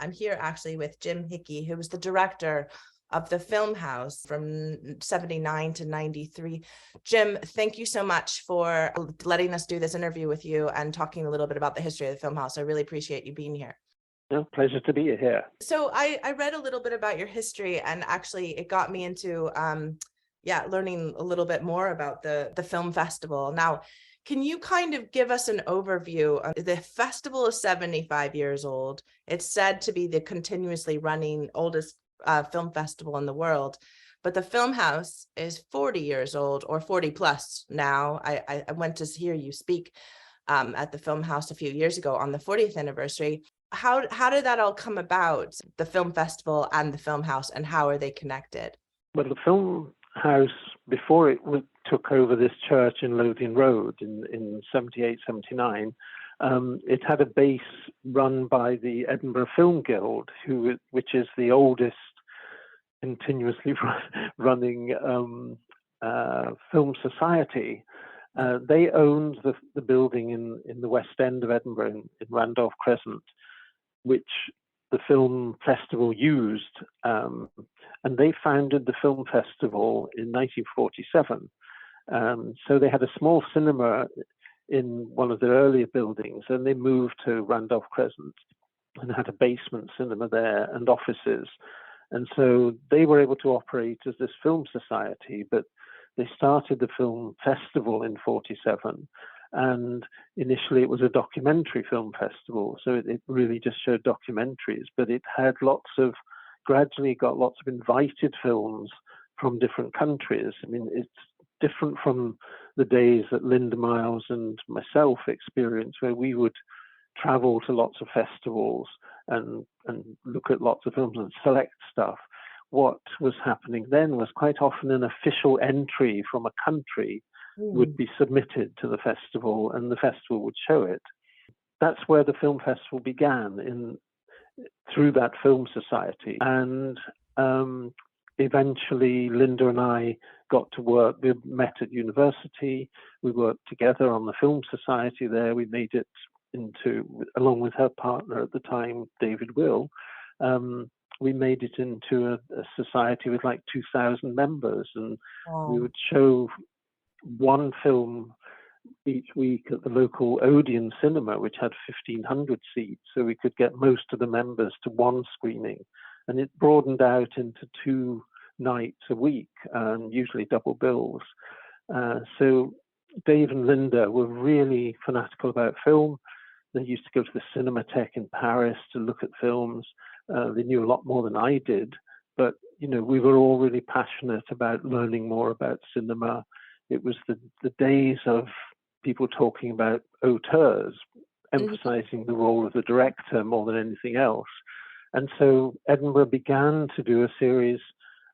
I'm here actually with Jim Hickey, who was the director of the Filmhouse from 79 to 93. Jim, thank you so much for letting us do this interview with you and talking a little bit about the history of the Filmhouse. I really appreciate you being here. No, pleasure to be here. So I read a little bit about your history, and actually it got me into learning a little bit more about the film festival. Now, can you kind of give us an overview? The festival is 75 years old. It's said to be the continuously running oldest film festival in the world, but the Filmhouse is 40 years old, or 40 plus now. I went to hear you speak at the Filmhouse a few years ago on the 40th anniversary. How did that all come about, the film festival and the Filmhouse, and how are they connected? Well, the Filmhouse, before it took over this church in Lothian Road in 78, 79, it had a base run by the Edinburgh Film Guild, which is the oldest continuously running film society. They owned the building in the West End of Edinburgh, in Randolph Crescent, which the film festival used, and they founded the film festival in 1947. So they had a small cinema in one of their earlier buildings, and they moved to Randolph Crescent and had a basement cinema there and offices. And so they were able to operate as this film society, but they started the film festival in 47. And initially it was a documentary film festival. So it really just showed documentaries, but it had gradually got lots of invited films from different countries. I mean, it's different from the days that Linda Miles and myself experienced, where we would travel to lots of festivals and look at lots of films and select stuff. What was happening then was quite often an official entry from a country would be submitted to the festival, and the festival would show it. That's where the film festival began, through that film society. And eventually Linda and I got to work. We met at university. We worked together on the film society there. We made it along with her partner at the time, David Will, we made it into a society with like 2,000 members, and we would show one film each week at the local Odeon cinema, which had 1,500 seats, so we could get most of the members to one screening. And it broadened out into 2 nights a week, usually double bills. So Dave and Linda were really fanatical about film. They used to go to the Cinematheque in Paris to look at films. They knew a lot more than I did, but we were all really passionate about learning more about cinema. It was the days of people talking about auteurs, emphasizing the role of the director more than anything else. And so Edinburgh began to do a series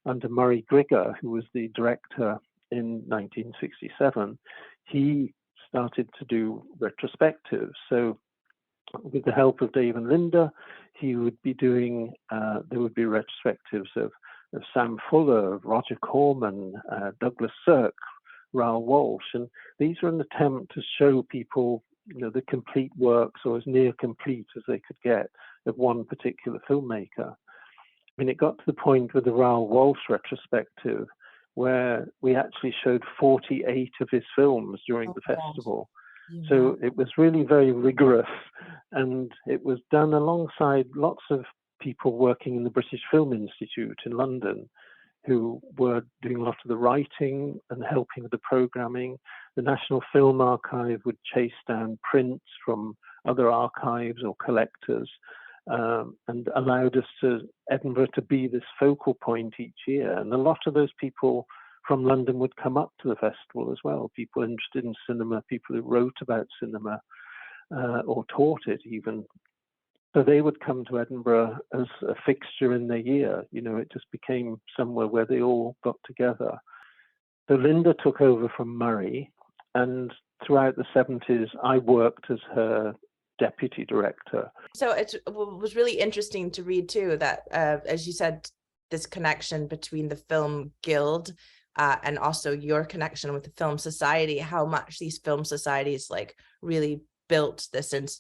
under Murray Grigger, who was the director in 1967. He started to do retrospectives. So with the help of Dave and Linda, he would be doing, there would be retrospectives of Sam Fuller, of Roger Corman, Douglas Sirk, Raoul Walsh. And these were an attempt to show people, the complete works, or as near complete as they could get, of one particular filmmaker. I mean, it got to the point with the Raoul Walsh retrospective where we actually showed 48 of his films during the festival. Yeah. So it was really very rigorous, and it was done alongside lots of people working in the British Film Institute in London, who were doing a lot of the writing and helping with the programming. The National Film Archive would chase down prints from other archives or collectors, and allowed Edinburgh to be this focal point each year. And a lot of those people from London would come up to the festival as well, people interested in cinema, people who wrote about cinema or taught it even. So they would come to Edinburgh as a fixture in their year. It just became somewhere where they all got together. So Linda took over from Murray, and throughout the 70s, I worked as her deputy director. So it was really interesting to read too that, as you said, this connection between the Film Guild and also your connection with the Film Society, how much these film societies really built this, and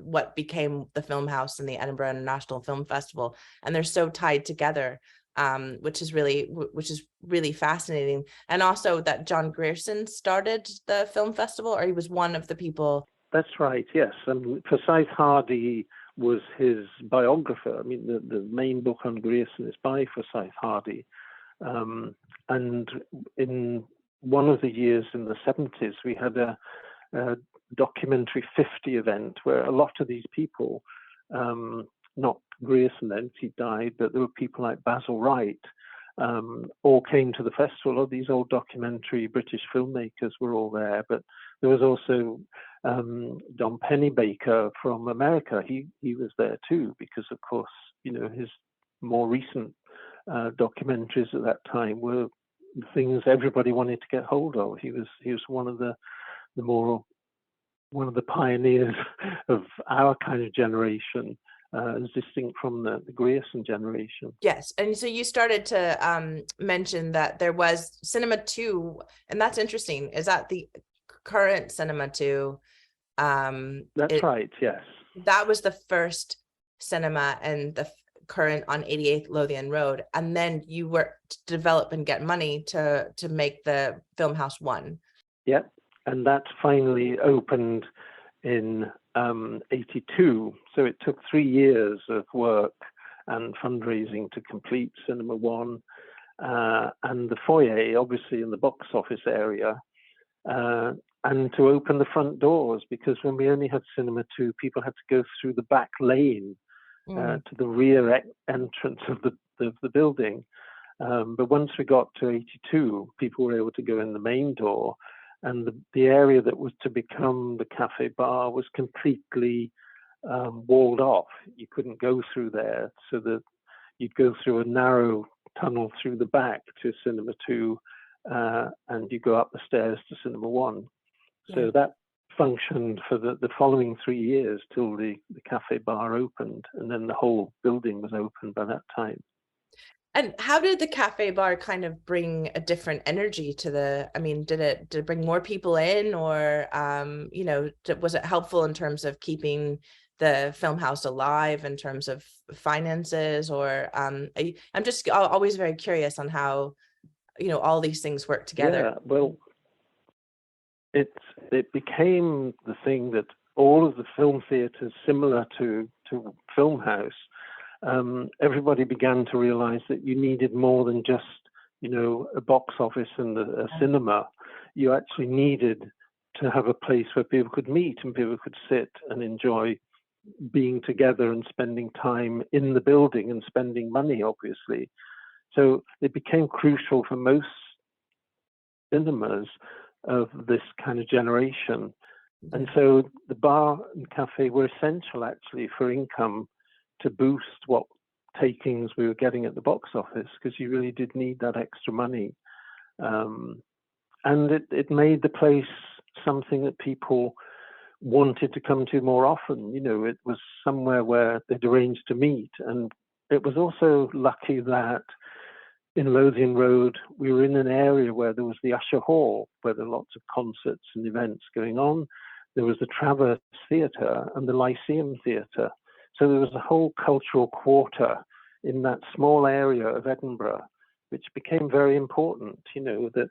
what became the Filmhouse and the Edinburgh International Film Festival, and they're so tied together, which is really fascinating. And also that John Grierson started the film festival, or he was one of the people. That's right, yes. And Forsyth Hardy was his biographer. I mean, the main book on Grierson is by Forsyth Hardy. And in one of the years in the 70s, we had a documentary 50 event where a lot of these people, not Grierson then, he died, but there were people like Basil Wright, all came to the festival. All these old documentary British filmmakers were all there, but there was also Don Pennebaker from America. He was there too, because of course, his more recent documentaries at that time were things everybody wanted to get hold of. He was one of the pioneers of our kind of generation, as distinct from the Grierson generation. Yes, and so you started to mention that there was Cinema 2, and that's interesting. Is that the current Cinema 2? That's right, yes. That was the first cinema and the current on 88th Lothian Road, and then you worked to develop and get money to make the Filmhouse 1. Yep, and that finally opened in 82. So it took 3 years of work and fundraising to complete Cinema 1, and the foyer, obviously in the box office area, and to open the front doors, because when we only had Cinema 2, people had to go through the back lane to the rear entrance of the building. But once we got to 82, people were able to go in the main door, and the area that was to become the cafe bar was completely walled off. You couldn't go through there, so that you'd go through a narrow tunnel through the back to Cinema 2, and you go up the stairs to Cinema 1. So that functioned for the following 3 years till the cafe bar opened, and then the whole building was open by that time. And how did the cafe bar kind of bring a different energy to did it bring more people in, or was it helpful in terms of keeping the Filmhouse alive in terms of finances, or I'm just always very curious on how all these things work together. Yeah, well, it became the thing that all of the film theatres similar to Filmhouse, everybody began to realize that you needed more than just a box office and a cinema. You actually needed to have a place where people could meet and people could sit and enjoy being together and spending time in the building and spending money, obviously. So it became crucial for most cinemas of this kind of generation. And so the bar and cafe were essential actually for income, to boost what takings we were getting at the box office, because you really did need that extra money. And it made the place something that people wanted to come to more often. It was somewhere where they'd arranged to meet. And it was also lucky that in Lothian Road, we were in an area where there was the Usher Hall, where there were lots of concerts and events going on. There was the Traverse Theatre and the Lyceum Theatre. So there was a whole cultural quarter in that small area of Edinburgh, which became very important, that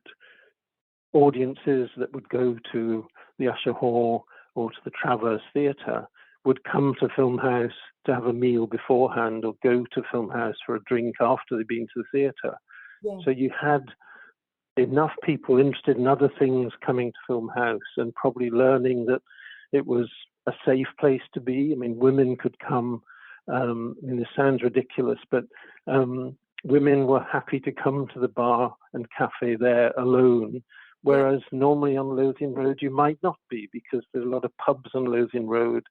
audiences that would go to the Usher Hall or to the Traverse Theatre would come to Filmhouse to have a meal beforehand, or go to Filmhouse for a drink after they'd been to the theatre. Yeah. So you had enough people interested in other things coming to Filmhouse, and probably learning that it was a safe place to be. I mean, women could come. This sounds ridiculous, but women were happy to come to the bar and cafe there alone, whereas normally on Lothian Road you might not be, because there's a lot of pubs on Lothian Road.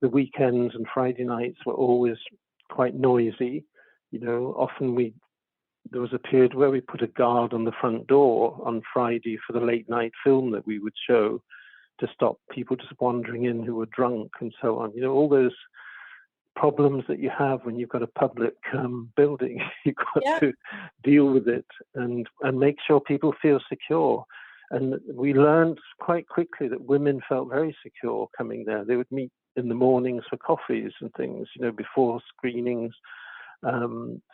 The weekends and Friday nights were always quite noisy. Often there was a period where we put a guard on the front door on Friday for the late night film that we would show, to stop people just wandering in who were drunk and so on. All those problems that you have when you've got a public building, you've got to deal with it and make sure people feel secure. And we learned quite quickly that women felt very secure coming there. They would meet in the mornings for coffees and things, before screenings,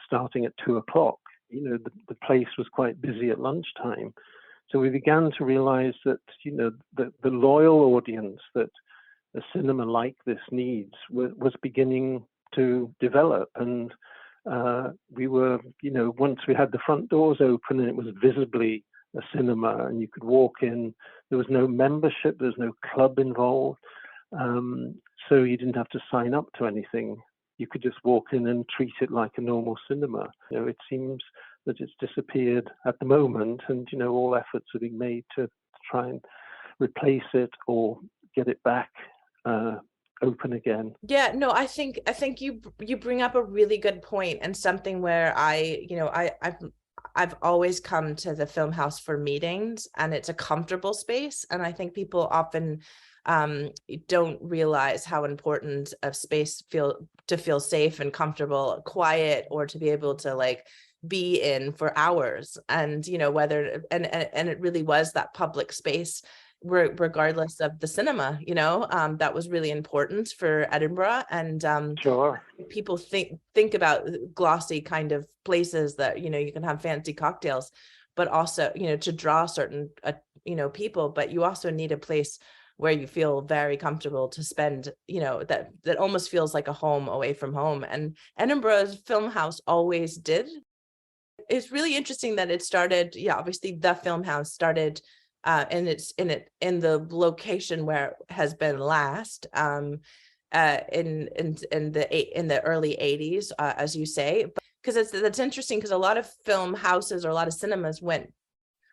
starting at 2 o'clock. The place was quite busy at lunchtime. So we began to realize that, the loyal audience that a cinema like this needs was beginning to develop. And we were, once we had the front doors open and it was visibly a cinema and you could walk in, there was no membership, there was no club involved. So you didn't have to sign up to anything. You could just walk in and treat it like a normal cinema. It seems that it's disappeared at the moment, and all efforts are being made to try and replace it or get it back open again. Yeah, no, I think you bring up a really good point, and something where I've always come to the film house for meetings, and it's a comfortable space, and I think people often don't realize how important a space to feel safe and comfortable, quiet, or to be able to like be in for hours. And whether and it really was that public space, regardless of the cinema, that was really important for Edinburgh. And Sure. people think about glossy kind of places that you can have fancy cocktails, but also to draw certain people, but you also need a place where you feel very comfortable to spend, that almost feels like a home away from home. And Edinburgh's Film House always did. It's really interesting that it started, obviously the Film House started and it's in the location where it has been last, in the early 80s, as you say. Because that's interesting, because a lot of film houses or a lot of cinemas went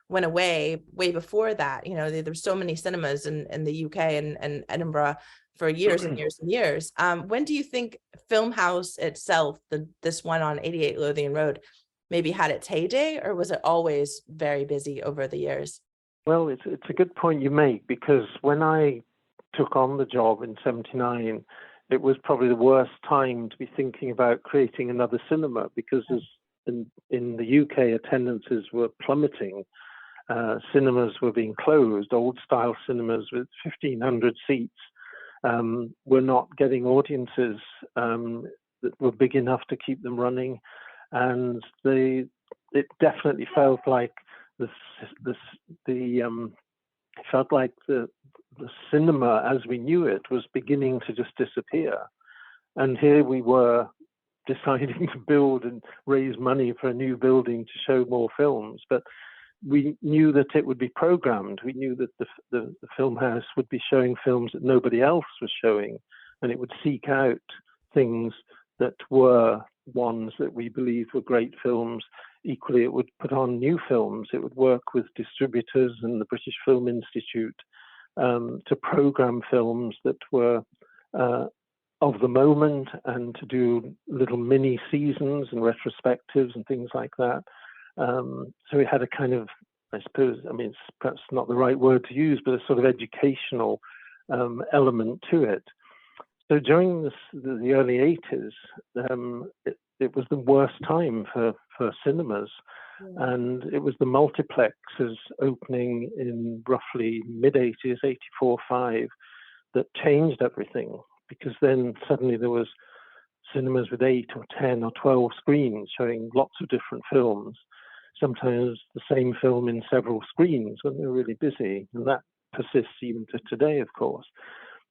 away way before that. There's so many cinemas in the UK and Edinburgh for years and years and years. When do you think Film House itself, this one on 88 Lothian Road, maybe had its heyday, or was it always very busy over the years? Well, it's a good point you make, because when I took on the job in '79, it was probably the worst time to be thinking about creating another cinema, because in the UK, attendances were plummeting. Cinemas were being closed. Old style cinemas with 1,500 seats were not getting audiences that were big enough to keep them running, and it definitely felt like the cinema as we knew it was beginning to just disappear. And here we were deciding to build and raise money for a new building to show more films, but we knew that it would be programmed. We knew that the film house would be showing films that nobody else was showing, and it would seek out things that were ones that we believed were great films. Equally, it would put on new films. It would work with distributors and the British Film Institute to program films that were of the moment, and to do little mini seasons and retrospectives and things like that. So it had a kind of, I suppose, it's perhaps not the right word to use, but a sort of educational element to it. So during the early 80s, it was the worst time for cinemas. Yeah. And it was the multiplexes opening in roughly mid-80s, 84, 5, that changed everything, because then suddenly there was cinemas with 8 or 10 or 12 screens showing lots of different films, sometimes the same film in several screens when they're really busy. And that persists even to today, of course.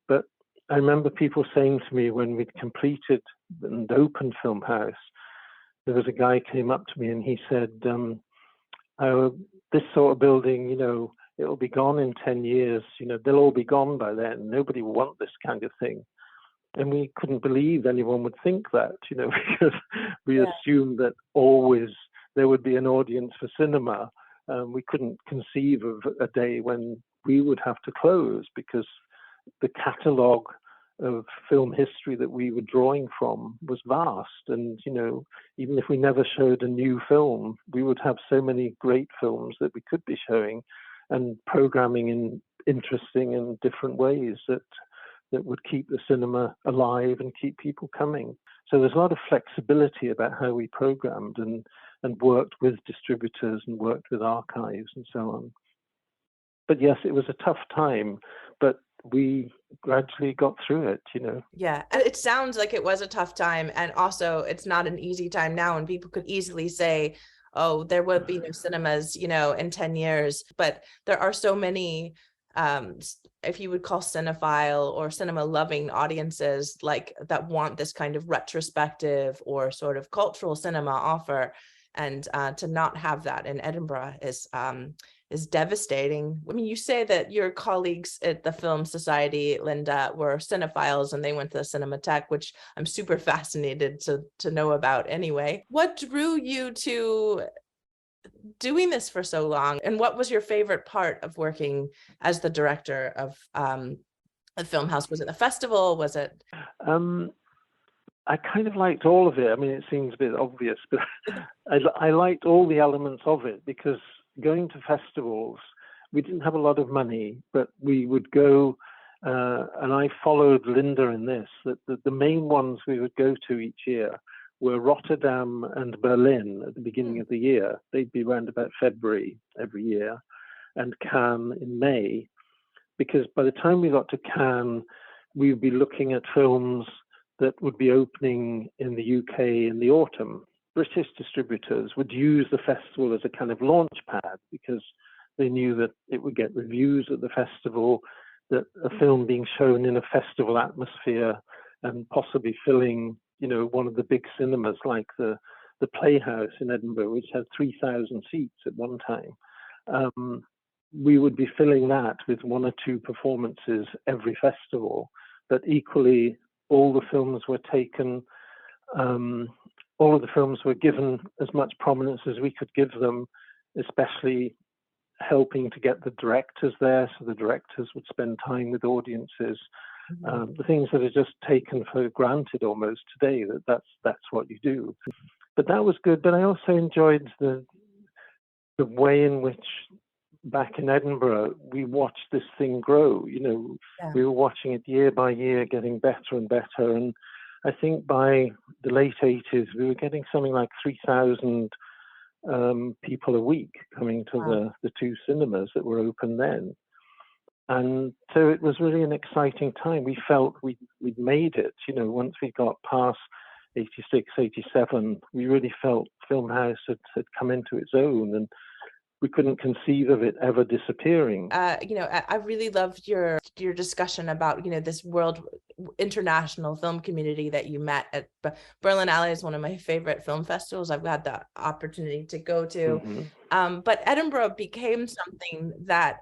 But I remember people saying to me when we'd completed and opened Film House, there was a guy came up to me and he said, oh, this sort of building, it'll be gone in 10 years. They'll all be gone by then. Nobody will want this kind of thing. And we couldn't believe anyone would think that, because we assumed that always there would be an audience for cinema. We couldn't conceive of a day when we would have to close, because the catalogue of film history that we were drawing from was vast. And, even if we never showed a new film, we would have so many great films that we could be showing and programming in interesting and different ways that would keep the cinema alive and keep people coming. So there's a lot of flexibility about how we programmed and worked with distributors and worked with archives and so on. but yes, it was a tough time, but we gradually got through it, Yeah, and it sounds like it was a tough time, and also it's not an easy time now, and people could easily say, oh, there will be no cinemas, in 10 years, but there are so many, if you would call cinephile or cinema loving audiences like that want this kind of retrospective or sort of cultural cinema offer, and to not have that in Edinburgh is devastating. I mean, you say that your colleagues at the Film Society, Linda, were cinephiles and they went to the Cinematheque, which I'm super fascinated to know about anyway. What drew you to doing this for so long? And what was your favorite part of working as the director of the Filmhouse? Was it the festival? Was it? I kind of liked all of it. I mean, it seems a bit obvious, but I liked all the elements of it, because going to festivals, we didn't have a lot of money, but we would go, and I followed Linda in this, that the main ones we would go to each year were Rotterdam and Berlin at the beginning of the year. They'd be around about February every year, and Cannes in May, because by the time we got to Cannes, we would be looking at films that would be opening in the UK in the autumn. British distributors would use the festival as a kind of launch pad, because they knew that it would get reviews at the festival, that a film being shown in a festival atmosphere and possibly filling, one of the big cinemas like the Playhouse in Edinburgh, which had 3,000 seats at one time. We would be filling that with one or two performances every festival, but equally all the films were taken, all of the films were given as much prominence as we could give them, especially helping to get the directors there, so the directors would spend time with audiences. The things that are just taken for granted almost today, that's what you do. But that was good. But I also enjoyed the way in which back in Edinburgh we watched this thing grow. We were watching it year by year, getting better and better. And I think by the late 80s, we were getting something like 3,000 people a week coming to the two cinemas that were open then. And so it was really an exciting time. We felt we'd made it. Once we got past 86, 87, we really felt Filmhouse had come into its own, and we couldn't conceive of it ever disappearing. I really loved your discussion about, this world international film community that you met at Berlinale. Is one of my favorite film festivals I've had the opportunity to go to. But Edinburgh became something that,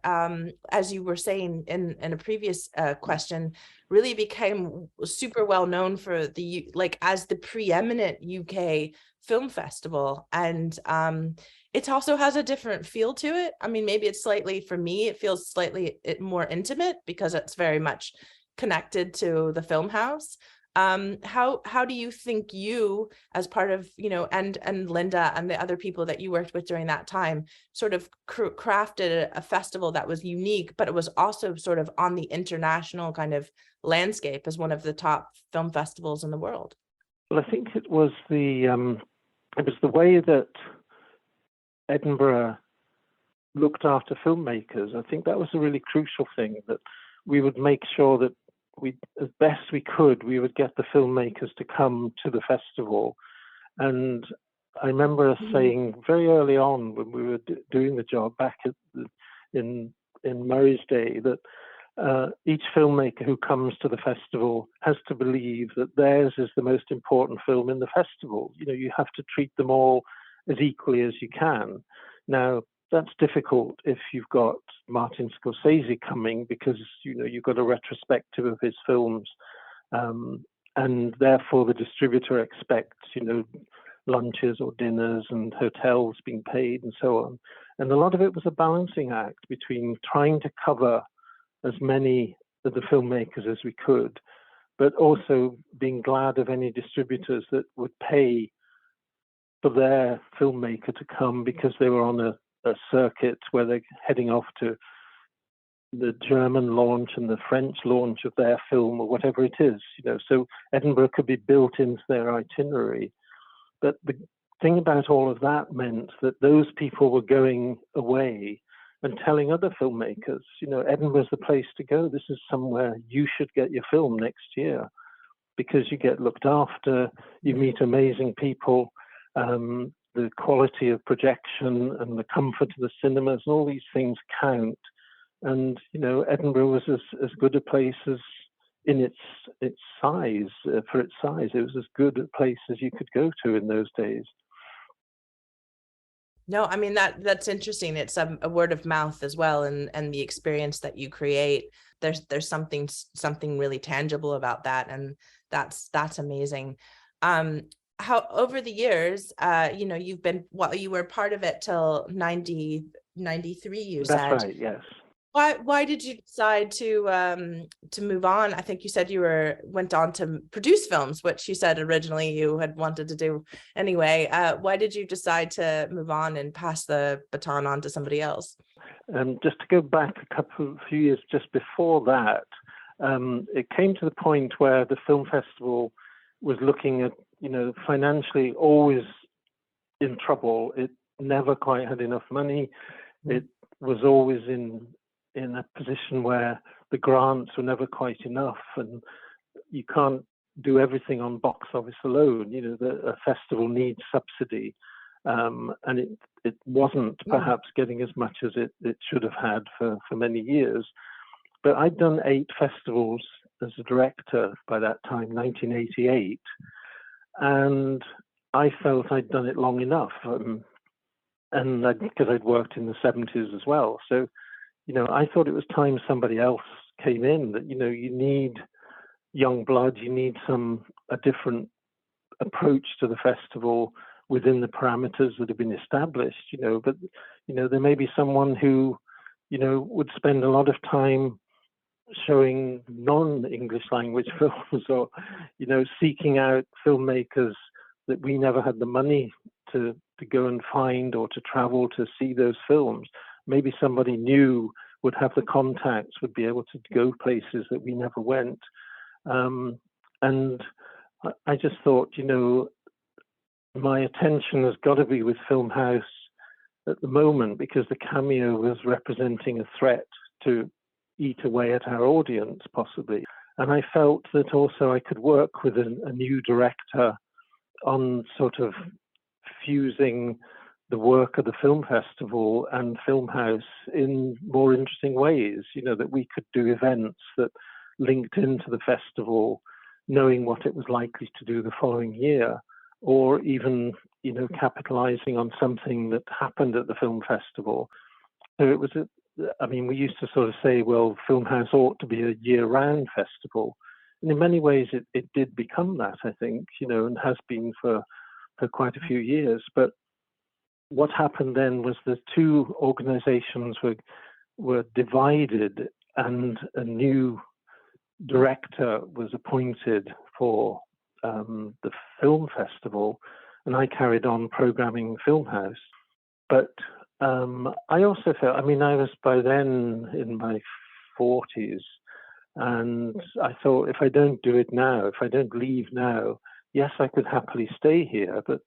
as you were saying in a previous question, really became super well known for as the preeminent UK film festival. And it also has a different feel to it. I mean, maybe it's slightly, for me, it feels slightly more intimate because it's very much connected to the Filmhouse. How do you think you, as part of, and Linda and the other people that you worked with during that time, sort of crafted a festival that was unique, but it was also sort of on the international kind of landscape as one of the top film festivals in the world? Well, I think it was the way that Edinburgh looked after filmmakers. I think that was a really crucial thing, that we would make sure that as best we could, we would get the filmmakers to come to the festival. And I remember us saying very early on when we were doing the job back in Murray's Day, that each filmmaker who comes to the festival has to believe that theirs is the most important film in the festival. You have to treat them all as equally as you can. Now, that's difficult if you've got Martin Scorsese coming, because you've got a retrospective of his films, and therefore the distributor expects lunches or dinners and hotels being paid and so on. And a lot of it was a balancing act between trying to cover as many of the filmmakers as we could, but also being glad of any distributors that would pay for their filmmaker to come because they were on a circuit where they're heading off to the German launch and the French launch of their film or whatever it is. So Edinburgh could be built into their itinerary. But the thing about all of that meant that those people were going away and telling other filmmakers, Edinburgh's the place to go. This is somewhere you should get your film next year, because you get looked after, you meet amazing people, the quality of projection and the comfort of the cinemas, and all these things count. And, Edinburgh was as good a place as, in its size, for its size, it was as good a place as you could go to in those days. No, I mean, that's interesting. It's a word of mouth as well, and the experience that you create. There's something really tangible about that, and that's amazing. How over the years, you've been, you were part of it till 93. You said. That's right. Yes. Why did you decide to move on? I think you said you went on to produce films, which you said originally you had wanted to do anyway. Why did you decide to move on and pass the baton on to somebody else? Just to go back a few years just before that, it came to the point where the film festival was looking at, financially always in trouble. It never quite had enough money. It was always in a position where the grants were never quite enough, and you can't do everything on box office alone. A festival needs subsidy, and it wasn't perhaps getting as much as it should have had for many years. But I'd done 8 festivals as a director by that time, 1988, and I felt I'd done it long enough, and because I'd worked in the 70s as well. So I thought it was time somebody else came in, that, you need young blood, you need a different approach to the festival within the parameters that have been established, but, there may be someone who, would spend a lot of time showing non-English language films, or, seeking out filmmakers that we never had the money to go and find, or to travel to see those films. Maybe somebody new would have the contacts, would be able to go places that we never went. And I just thought, my attention has got to be with Filmhouse at the moment, because the cameo was representing a threat to eat away at our audience, possibly. And I felt that also I could work with a new director on sort of fusing the work of the film festival and Filmhouse in more interesting ways, that we could do events that linked into the festival, knowing what it was likely to do the following year, or even, capitalizing on something that happened at the film festival. So it was, we used to sort of say, well, Filmhouse ought to be a year-round festival. And in many ways, it did become that, I think, and has been for quite a few years. But what happened then was the two organizations were divided, and a new director was appointed for the film festival, and I carried on programming Filmhouse. But I also felt, I was by then in my 40s, and I thought, if I don't do it now, if I don't leave now, yes, I could happily stay here, but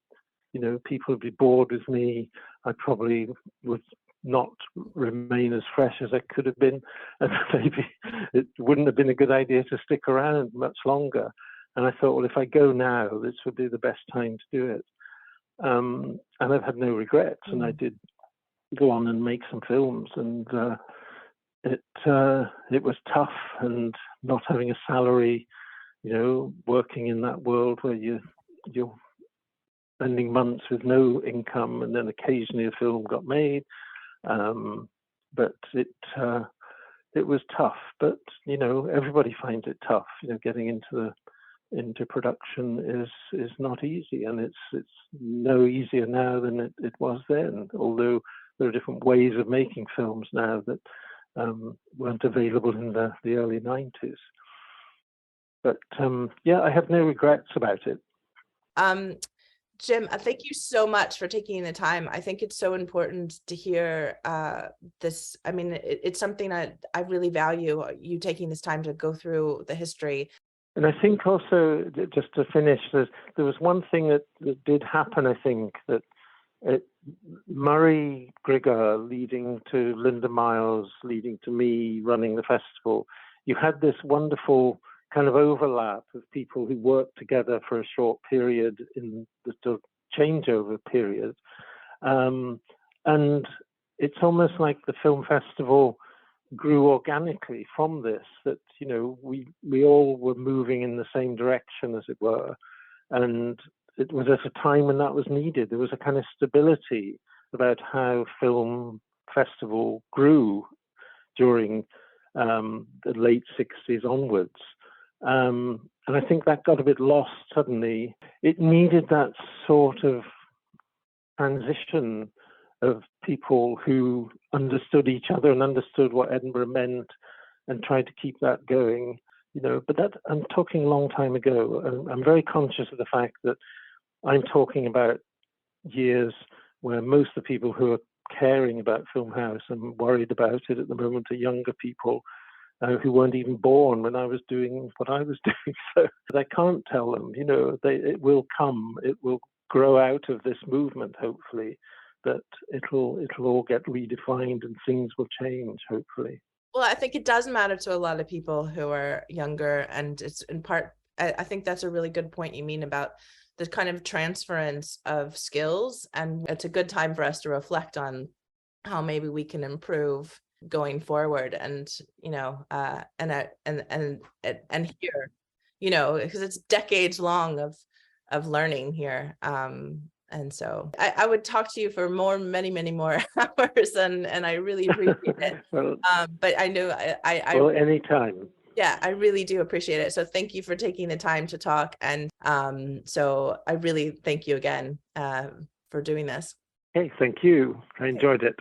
people would be bored with me. I probably would not remain as fresh as I could have been, and maybe it wouldn't have been a good idea to stick around much longer. And I thought, well, if I go now, this would be the best time to do it. And I've had no regrets, and I did go on and make some films, and it was tough, and not having a salary, working in that world where you're spending months with no income, and then occasionally a film got made. But it was tough. But everybody finds it tough. Getting into production is not easy, and it's no easier now than it was then. Although there are different ways of making films now that weren't available in the early 90s. But I have no regrets about it. Jim, thank you so much for taking the time. I think it's so important to hear this. It's something that I really value, you taking this time to go through the history. And I think also, just to finish, there was one thing that did happen, I think, that Murray Grigger leading to Linda Miles, leading to me running the festival, you had this wonderful kind of overlap of people who worked together for a short period in the sort of changeover period. And it's almost like the film festival grew organically from this, that, you know, we all were moving in the same direction, as it were. And it was at a time when that was needed. There was a kind of stability about how film festival grew during the late 60s onwards. And I think that got a bit lost suddenly. It needed that sort of transition of people who understood each other and understood what Edinburgh meant and tried to keep that going. You know, but that, I'm talking a long time ago. I'm very conscious of the fact that I'm talking about years where most of the people who are caring about Filmhouse and worried about it at the moment are younger people who weren't even born when I was doing what I was doing. So I can't tell them, you know, it will come, it will grow out of this movement, hopefully, that it'll all get redefined and things will change, hopefully. Well, I think it does matter to a lot of people who are younger, and it's in part, I think that's a really good point you mean about the kind of transference of skills, and it's a good time for us to reflect on how maybe we can improve going forward, and you know, and here, you know, because it's decades long of learning here. And so I would talk to you for many more hours, and I really appreciate it. Well, But I know well, anytime. Yeah, I really do appreciate it. So thank you for taking the time to talk. And so I really thank you again for doing this. Hey, thank you. I enjoyed it.